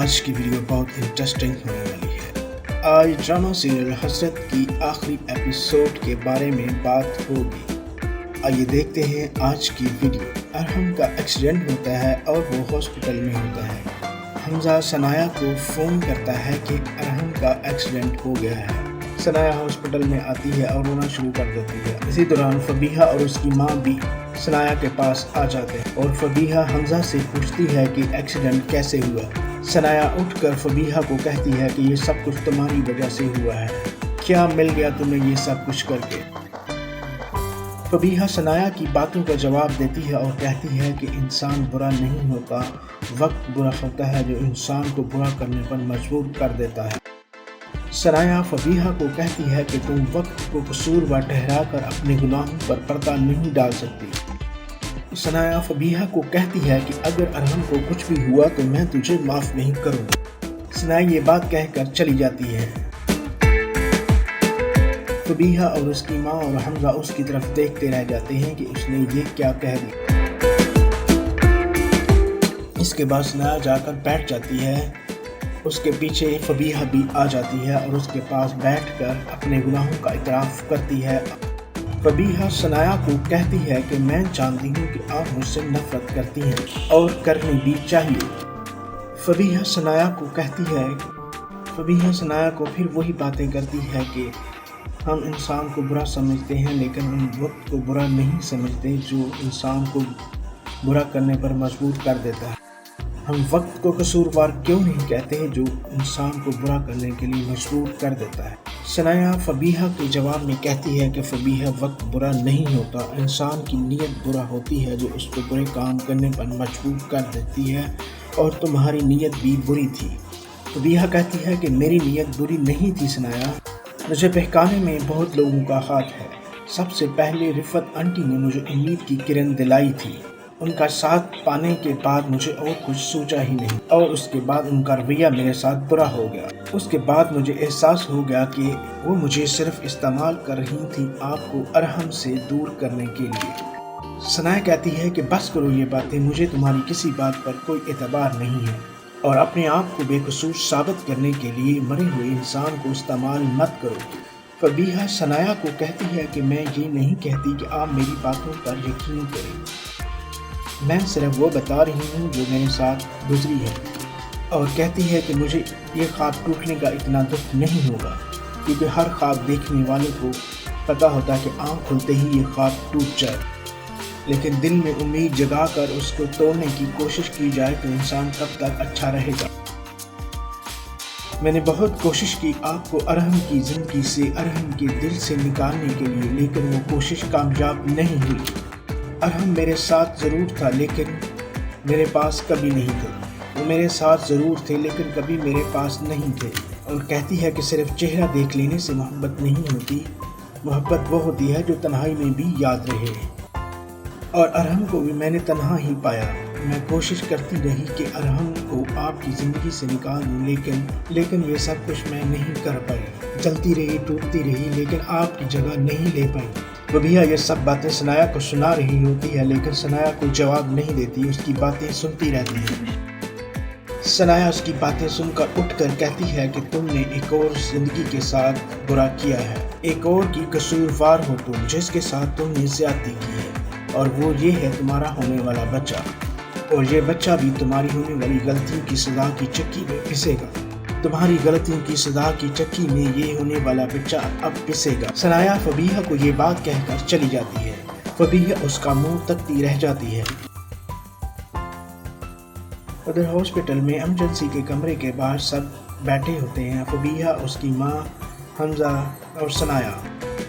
آج کی ویڈیو بہت انٹرسٹنگ ہونے والی ہے۔ آج ڈرامہ سیریل حسرت کی آخری ایپیسوڈ کے بارے میں بات ہوگی۔ آئیے دیکھتے ہیں آج کی ویڈیو۔ ارحم کا ایکسیڈنٹ ہوتا ہے اور وہ ہاسپٹل میں ہوتا ہے۔ حمزہ ثنایا کو فون کرتا ہے کہ ارحم کا ایکسیڈنٹ ہو گیا ہے۔ ثنایا ہاسپٹل میں آتی ہے اور رونا شروع کر دیتی ہے۔ اسی دوران فبیہہ اور اس کی ماں بھی ثنایا کے پاس آ جاتے ہیں اور فبیہہ حمزہ سے پوچھتی ہے کہ ایکسیڈنٹ کیسے ہوا۔ ثنایا اٹھ کر فبیہہ کو کہتی ہے کہ یہ سب کچھ تمہاری وجہ سے ہوا ہے، کیا مل گیا تمہیں یہ سب کچھ کر کے۔ فبیہہ ثنایا کی باتوں کا جواب دیتی ہے اور کہتی ہے کہ انسان برا نہیں ہوتا، وقت برا ہوتا ہے جو انسان کو برا کرنے پر مجبور کر دیتا ہے۔ ثنایا فبیہہ کو کہتی ہے کہ تم وقت کو قصوروار ٹھہرا کر اپنے گناہوں پر پردہ نہیں ڈال سکتی۔ ثنایا فبیہہ کو کہتی ہے کہ اگر ارحم کو کچھ بھی ہوا تو میں تجھے معاف نہیں کروں گی۔ ثنایا یہ بات کہہ کر چلی جاتی ہے۔ فبیہہ اور اس کی ماں اور حمزہ اس کی طرف دیکھتے رہ جاتے ہیں کہ اس نے یہ کیا کہہ دیا۔ اس کے بعد ثنایا جا کر بیٹھ جاتی ہے۔ اس کے پیچھے فبیہہ بھی آ جاتی ہے اور اس کے پاس بیٹھ کر اپنے گناہوں کا اعتراف کرتی ہے۔ فبیہہ ثنایا کو کہتی ہے کہ میں جانتی ہوں کہ آپ مجھ سے نفرت کرتی ہیں اور کرنی بھی چاہیے۔ فبیہہ ثنایا کو پھر وہی باتیں کرتی ہے کہ ہم انسان کو برا سمجھتے ہیں لیکن ہم وقت کو برا نہیں سمجھتے جو انسان کو برا کرنے پر مجبور کر دیتا ہے۔ ہم وقت کو قصوروار کیوں نہیں کہتے جو انسان کو برا کرنے کے لیے مجبور کر دیتا ہے۔ ثنایا فبیہہ کے جواب میں کہتی ہے کہ فبیہہ وقت برا نہیں ہوتا، انسان کی نیت برا ہوتی ہے جو اس کو برے کام کرنے پر مجبور کر دیتی ہے اور تمہاری نیت بھی بری تھی۔ فبیہہ کہتی ہے کہ میری نیت بری نہیں تھی ثنایا، مجھے بہکانے میں بہت لوگوں کا ہاتھ ہے۔ سب سے پہلے رفت آنٹی نے مجھے امید کی کرن دلائی تھی، ان کا ساتھ پانے کے بعد مجھے اور کچھ سوچا ہی نہیں اور اس کے بعد ان کا رویہ میرے ساتھ برا ہو گیا۔ اس کے بعد مجھے احساس ہو گیا کہ وہ مجھے صرف استعمال کر رہی تھی آپ کو ارحم سے دور کرنے کے لیے۔ ثنایا کہتی ہے کہ بس کرو یہ باتیں، مجھے تمہاری کسی بات پر کوئی اعتبار نہیں ہے اور اپنے آپ کو بے قصور ثابت کرنے کے لیے مرے ہوئے انسان کو استعمال مت کرو۔ فبیہہ ثنایا کو کہتی ہے کہ میں یہ نہیں کہتی کہ آپ میری باتوں پر یقین کریں، میں صرف وہ بتا رہی ہوں جو میرے ساتھ گزری ہے، اور کہتی ہے کہ مجھے یہ خواب ٹوٹنے کا اتنا دکھ نہیں ہوگا کیونکہ ہر خواب دیکھنے والے کو پتہ ہوتا ہے کہ آنکھ کھلتے ہی یہ خواب ٹوٹ جائے، لیکن دل میں امید جگا کر اس کو توڑنے کی کوشش کی جائے تو انسان کب تک اچھا رہے گا۔ میں نے بہت کوشش کی آپ کو ارحم کی زندگی سے، ارحم کے دل سے نکالنے کے لیے، لیکن وہ کوشش کامیاب نہیں ہوئی۔ ارحم میرے ساتھ ضرور تھا لیکن میرے پاس کبھی نہیں تھے، وہ میرے ساتھ ضرور تھے لیکن کبھی میرے پاس نہیں تھے۔ اور کہتی ہے کہ صرف چہرہ دیکھ لینے سے محبت نہیں ہوتی، محبت وہ ہوتی ہے جو تنہائی میں بھی یاد رہے، اور ارحم کو بھی میں نے تنہا ہی پایا۔ میں کوشش کرتی رہی کہ ارحم کو آپ کی زندگی سے نکال دوں لیکن یہ سب کچھ میں نہیں کر پائی، جلتی رہی، ٹوٹتی رہی لیکن آپ کی جگہ نہیں لے پائی۔ فبیہہ یہ سب باتیں ثنایا کو سنا رہی ہوتی ہے لیکن ثنایا کو جواب نہیں دیتی، اس کی باتیں سنتی رہتی ہے۔ ثنایا اس کی باتیں سن کر اٹھ کر کہتی ہے کہ تم نے ایک اور زندگی کے ساتھ برا کیا ہے، ایک اور کی قصوروار ہو تم، جس کے ساتھ تم نے زیادتی کی ہے، اور وہ یہ ہے تمہارا ہونے والا بچہ، اور یہ بچہ بھی تمہاری ہونے والی غلطیوں کی سزا کی چکی میں پسے گا۔ تمہاری غلطیوں کی سزا کی چکی میں یہ ہونے والا بچہ اب پسے گا۔ ثنایا فبیہہ کو یہ بات کہہ کر چلی جاتی ہے۔ فبیہہ اس کا منہ تکتی رہ جاتی ہے۔ ادھر ہاسپٹل میں ایمرجنسی کے کمرے کے باہر سب بیٹھے ہوتے ہیں، فبیہہ، اس کی ماں، حمزہ اور ثنایا۔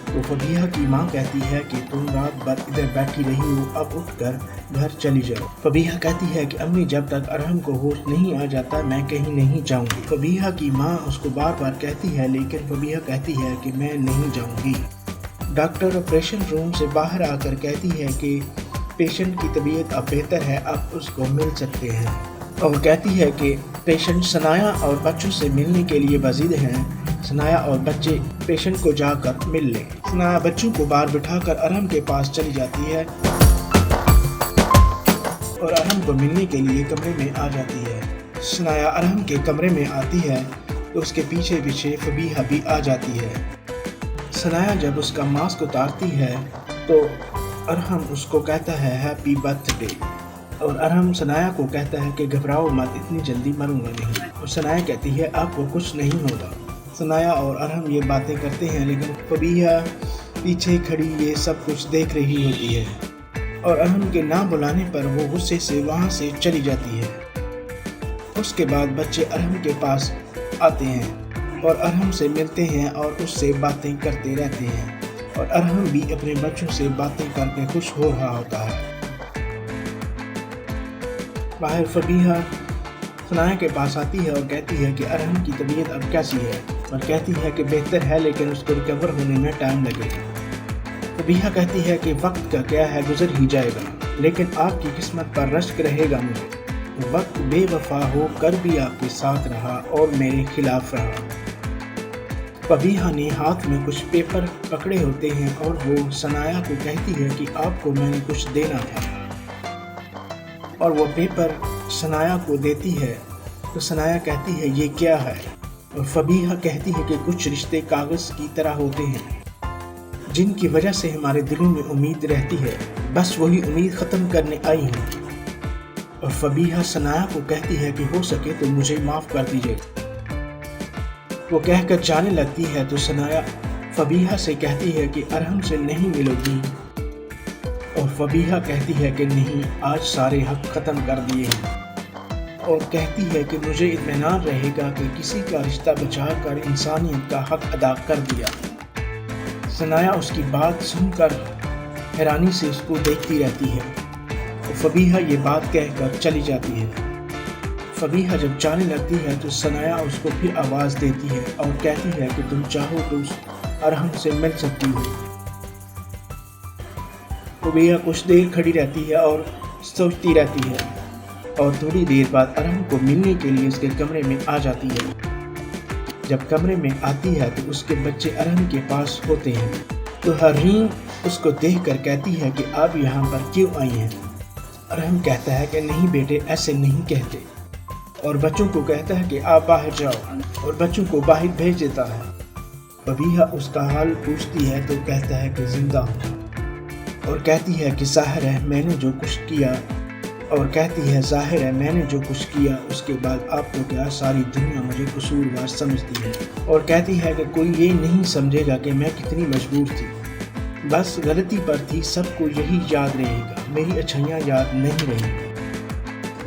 تو فبیہہ کی ماں کہتی ہے کہ تم رات بھر ادھر بیٹھی رہی ہو، اب اٹھ کر گھر چلی جاؤ۔ فبیہہ کہتی ہے کہ امی جب تک ارحم کو ہوش نہیں آ جاتا میں کہیں نہیں جاؤں گی۔ فبیہہ کی ماں اس کو بار بار کہتی ہے لیکن فبیہہ کہتی ہے کہ میں نہیں جاؤں گی۔ ڈاکٹر آپریشن روم سے باہر آ کر کہتی ہے کہ پیشنٹ کی طبیعت اب بہتر ہے، اب اس کو مل سکتے ہیں، اور کہتی ہے کہ پیشنٹ ثنایا اور بچوں سے ملنے کے لیے بضد ہیں، ثنایا اور بچے پیشنٹ کو جا کر مل لیں۔ ثنایا بچوں کو باہر بٹھا کر ارحم کے پاس چلی جاتی ہے اور ارحم کو ملنے کے لیے کمرے میں آ جاتی ہے۔ सनाया अरहम के कमरे में आती है तो उसके पीछे पीछे फबीहा भी आ जाती है। सनाया जब उसका मास्क उतारती है तो अरहम उसको कहता है हैप्पी बर्थडे, और अरहम सनाया को कहता है कि घबराओ मत, इतनी जल्दी मरूंगा नहीं। और सनाया कहती है आपको कुछ नहीं होगा। सनाया और अरहम ये बातें करते हैं, लेकिन फबीहा पीछे खड़ी ये सब कुछ देख रही होती है, और अरहम के ना बुलाने पर वो गुस्से से वहाँ से चली जाती है। उसके बाद बच्चे अरहम के पास आते हैं और अरहम से मिलते हैं और उससे बातें करते रहते हैं, और अरहम भी अपने बच्चों से बातें करके खुश हो रहा होता है। बाहर फबीहा सनाया के पास आती है और कहती है कि अरहम की तबीयत अब कैसी है, और कहती है कि बेहतर है लेकिन उसको रिकवर होने में टाइम लगेगा। फबीहा कहती है कि वक्त का क्या है, गुजर ही जाएगा, लेकिन आपकी किस्मत पर रश्क रहेगा। मुझे वक्त बेवफा हो कर भी आपके साथ रहा और मेरे खिलाफ रहा। फबीहा ने हाथ में कुछ पेपर पकड़े होते हैं और वो सनाया को कहती है कि आपको मैंने कुछ देना था, और वो पेपर सनाया को देती है तो सनाया कहती है ये क्या है, और फबीहा कहती है कि कुछ रिश्ते कागज़ की तरह होते हैं जिनकी वजह से हमारे दिलों में उम्मीद रहती है, बस वही उम्मीद ख़त्म करने आई हूँ। और फबीहा सनाया को कहती है कि हो सके तो मुझे माफ़ कर दीजिए। वो कहकर जाने लगती है तो सनाया फबीहा से कहती है कि अरहम से नहीं मिलोगी, और फबीहा कहती है कि नहीं, आज सारे हक ख़त्म कर दिए हैं, और कहती है कि मुझे इत्मीनान रहेगा कि किसी का रिश्ता बचाकर इंसानियत का हक अदा कर दिया। सनाया उसकी बात सुनकर हैरानी से उसको देखती रहती है, और फबीहा ये बात कहकर चली जाती है। फबीहा जब जाने लगती है तो सनाया उसको फिर आवाज़ देती है और कहती है कि तुम चाहो तो उस अरहम से मिल सकती हो। फबीहा कुछ देर खड़ी रहती है और सोचती रहती है, और थोड़ी देर बाद अरहम को मिलने के लिए उसके कमरे में आ जाती है। जब कमरे में आती है तो उसके बच्चे अरहम के पास होते हैं, तो हरीम उसको देखकर कहती है कि आप यहाँ पर क्यों आई हैं। अरहम कहता है कि नहीं बेटे, ऐसे नहीं कहते, और बच्चों को कहता है कि आप बाहर जाओ, और बच्चों को बाहर भेज देता है। फबीहा उसका हाल पूछती है तो कहता है कि जिंदा हूँ, और कहती है कि ज़ाहिर है मैंने जो कुछ किया, और कहती है ज़ाहिर है मैंने जो कुछ किया उसके बाद आपको क्या सारी दुनिया मुझे कसूरवार समझती है, और कहती है कि कोई ये नहीं समझेगा कि मैं कितनी मजबूर थी, बस गलती पर थी, सबको यही याद रहेगा, मेरी अच्छाइयाँ याद नहीं रहेंगी।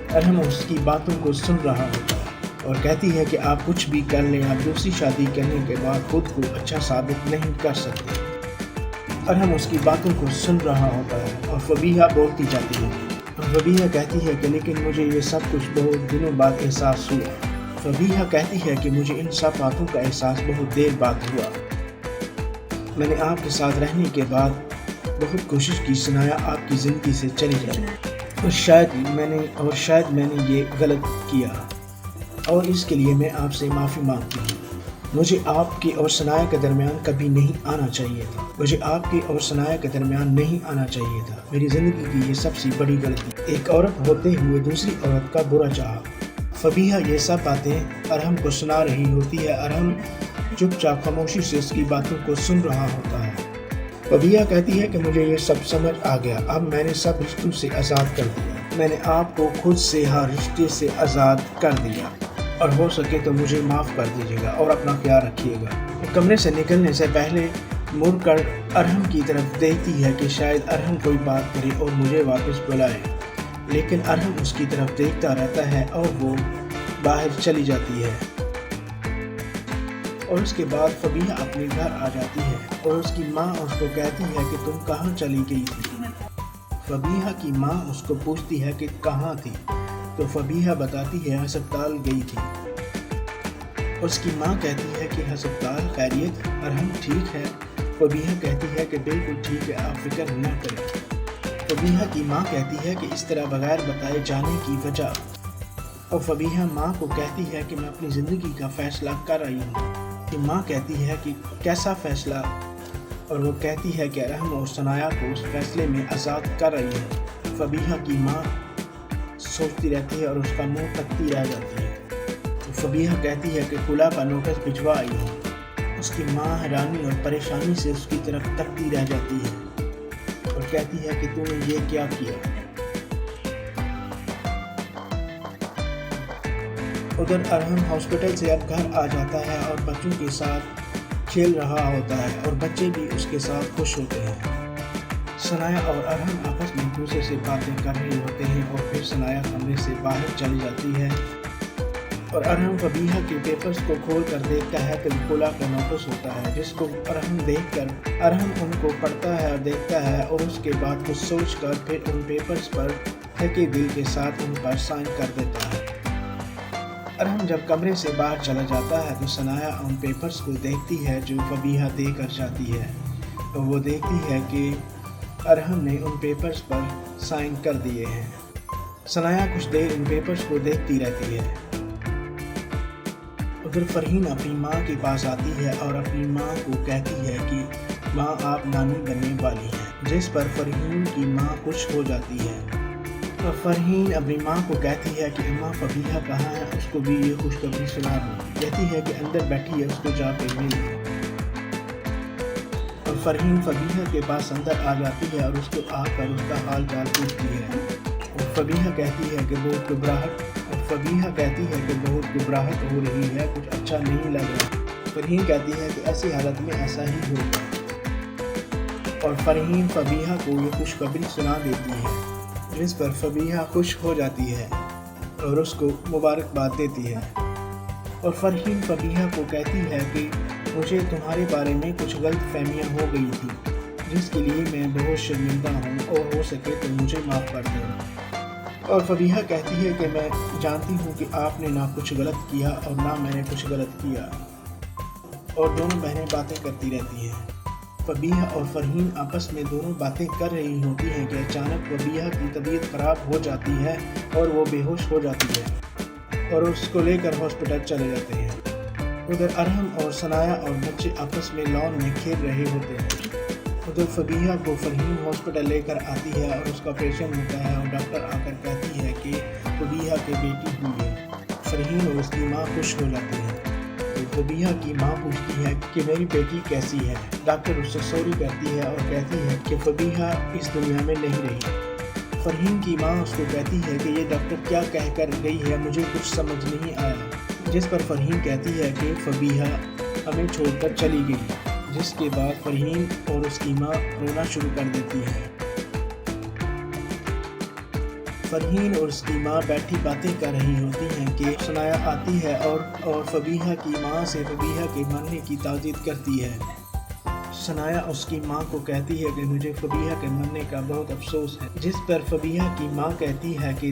अरहम उसकी बातों को सुन रहा होता है और कहती है कि आप कुछ भी कर लें, आप दूसरी शादी करने के बाद खुद को अच्छा साबित नहीं कर सकते। अरहम उसकी बातों को सुन रहा होता है और फबीहा बोलती जाती है, और फबीहा कहती है कि लेकिन मुझे ये सब कुछ बहुत दिनों बाद एहसास हुआ। फबीहा कहती है कि मुझे इन सब बातों का एहसास बहुत देर बाद हुआ। मैंने आपके साथ रहने के बाद बहुत कोशिश की सनाया आपकी ज़िंदगी से चली जाए, और शायद मैंने ये गलत किया, और इसके लिए मैं आपसे माफ़ी मांगती हूँ। मुझे आपके और सनाया के दरमियान कभी नहीं आना चाहिए था, मुझे आपके और सनाया के दरमियान नहीं आना चाहिए था। मेरी ज़िंदगी की ये सबसे बड़ी गलती, एक औरत होते हुए दूसरी औरत का बुरा चाहा। फबीहा ये सब बातें अरहम को सुना रही होती है। अरहम चुपचाप खामोशी से उसकी बातों को सुन रहा होता है। फबीहा कहती है कि मुझे ये सब समझ आ गया, अब मैंने सब रिश्तों से आज़ाद कर दिया, मैंने आपको खुद से हर रिश्ते से आज़ाद कर दिया, और हो सके तो मुझे माफ़ कर दीजिएगा और अपना ख्याल रखिएगा। वो कमरे से निकलने से पहले मुड़कर अरहम की तरफ देखती है कि शायद अरहम कोई बात करे और मुझे वापस बुलाए, लेकिन अरहम उसकी तरफ देखता रहता है और वो बाहर चली जाती है। और उसके बाद फबीहा अपने घर आ जाती है और उसकी माँ उसको कहती है कि तुम कहाँ चली गई थी। फबीहा की माँ उसको पूछती है कि कहाँ थी, तो फबीहा बताती है अस्पताल गई थी। उसकी माँ कहती है कि अस्पताल खैरियत, अरहम ठीक है। फबीहा कहती है कि बिल्कुल ठीक है, आप फिक्र न करें। फबीहा की माँ कहती है कि इस तरह बगैर बताए जाने की वजह, और फबीहा माँ को कहती है कि मैं अपनी ज़िंदगी का फ़ैसला कर रही हूँ। कि माँ कहती है कि कैसा फ़ैसला, और वो कहती है कि अरहम और सनाया को उस फैसले में आज़ाद कर रही है। फबीहा की माँ सोचती रहती है और उसका मुंह तकती रह जाती है। फबीहा कहती है कि खुला का नोटिस भिजवा आई हूँ। उसकी माँ हैरानी और परेशानी से उसकी तरफ तकती रह जाती है और कहती है कि तूने ये क्या किया। उधर अरहम हॉस्पिटल से अब घर आ जाता है और बच्चों के साथ खेल रहा होता है और बच्चे भी उसके साथ खुश होते हैं। सनाया और अरहम आपस में एक दूसरे से बातें कर रहे होते हैं और फिर सनाया कमरे से बाहर चली जाती है और अरहम फबीहा के पेपर्स को खोल कर देखता है कि खुला का नोटिस होता है, जिसको अरहम देखकर अरहम उनको पढ़ता है और देखता है और उसके बाद कुछ सोचकर फिर उन पेपर्स पर थके दिल के साथ उन पर साइन कर देता है। अरहम जब कमरे से बाहर चला जाता है तो सनाया उन पेपर्स को देखती है जो फबीहा दे कर जाती है और वो देखती है कि अरहम ने उन पेपर्स पर साइन कर दिए हैं। सनाया कुछ देर इन पेपर्स को देखती रहती है। उधर फरहीन अपनी माँ के पास आती है और अपनी माँ को कहती है कि माँ आप नानी बनने वाली हैं, जिस पर फरहीन की माँ खुश हो जाती है। और फरहीन अपनी माँ को कहती है कि अम्मा फबीहा कहाँ है, उसको भी ये खुशखबरी सुना दो। कहती है कि अंदर बैठी है, उसको जाके मिल। और फरहीन फबीहा के पास अंदर आ जाती है और उसको आकर उसका हाल चाल पूछती है। और फबीहा कहती है कि बहुत घबराहट हो रही है, कुछ अच्छा नहीं लग रहा। फरहीन कहती है कि ऐसी हालत में ऐसा ही होगा। और फरहीन फबीहा को ये खुशखबरी सुना देती है, जिस पर फबीहा खुश हो जाती है और उसको मुबारकबाद देती है। और फरहीन फबीहा को कहती है कि मुझे तुम्हारे बारे में कुछ गलत फहमियाँ हो गई थी, जिसके लिए मैं बहुत शर्मिंदा हूँ और हो सके तो मुझे माफ़ कर देना। और फबीहा कहती है कि मैं जानती हूँ कि आपने ना कुछ गलत किया और ना मैंने कुछ गलत किया। और दोनों बहनें बातें करती रहती हैं। फबीहा और फरहीन आपस में दोनों बातें कर रही होती हैं कि अचानक फबीहा की तबीयत ख़राब हो जाती है और वो बेहोश हो जाती है और उसको लेकर हॉस्पिटल चले जाते हैं। उधर अरहम और सनाया और बच्चे आपस में लॉन में खेल रहे होते हैं। उधर फबीहा को फरहीन हॉस्पिटल लेकर आती है और उसका ऑपरेशन होता है और डॉक्टर आकर कहती है कि फबीहा की बेटी हुई है। फरहीन और उसकी माँ खुश हो जाती है। तो फबीहा की माँ पूछती है कि मेरी बेटी कैसी है। डॉक्टर उससे सॉरी करती है और कहती है कि फबीहा इस दुनिया में नहीं रही। फरहीन की माँ उसको कहती है कि ये डॉक्टर क्या कह कर गई है, मुझे कुछ समझ नहीं आया। जिस पर फरहीन कहती है कि फबीहा हमें छोड़कर चली गई। जिसके बाद फरहीन और उसकी माँ रोना शुरू कर देती है। फरहीन और उसकी माँ बैठी बातें कर रही होती हैं कि सनाया आती है और फबीहा की माँ से फबीहा के मरने की ताज़ीद करती है। सनाया उसकी माँ को कहती है कि मुझे फबीहा के मरने का बहुत अफसोस है। जिस पर फबीहा की माँ कहती है कि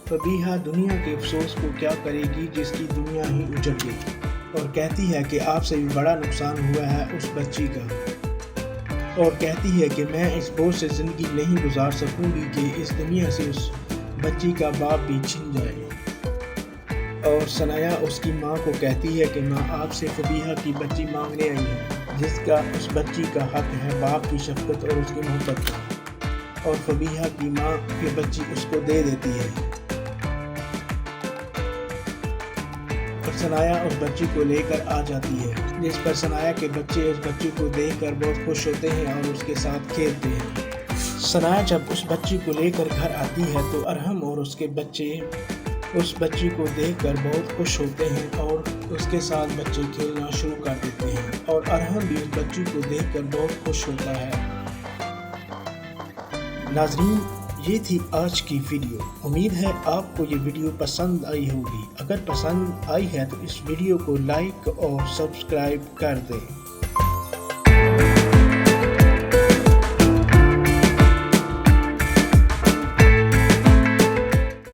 फबीहा दुनिया के अफसोस को क्या करेगी जिसकी दुनिया ही उजड़ गई। और कहती है कि आपसे भी बड़ा नुकसान हुआ है उस बच्ची का। और कहती है कि मैं इस बोझ से ज़िंदगी नहीं गुजार सकूंगी कि इस दुनिया से उस बच्ची का बाप भी छिन जाए। और सनाया उसकी माँ को कहती है कि मैं आपसे फबीहा की बच्ची मांगने आई हूँ, जिसका उस बच्ची का हक है बाप की शफकत और उसकी मोहब्बत का। और फबीहा की माँ की बच्ची उसको दे देती है। सनाया उस बच्ची को लेकर आ जाती है, जिस पर सनाया के बच्चे उस बच्ची को देखकर बहुत खुश होते हैं और उसके साथ खेलते हैं। सनाया जब उस बच्ची को लेकर घर आती है तो अरहम और उसके बच्चे उस बच्ची को देखकर बहुत खुश होते हैं और उसके साथ बच्चे खेलना शुरू कर देते हैं। और अरहम भी उस बच्ची को देखकर बहुत खुश होता है। नाज़रीन, ये थी आज की वीडियो। उम्मीद है आपको ये वीडियो पसंद आई होगी। अगर पसंद आई है तो इस वीडियो को लाइक और सब्सक्राइब कर दें।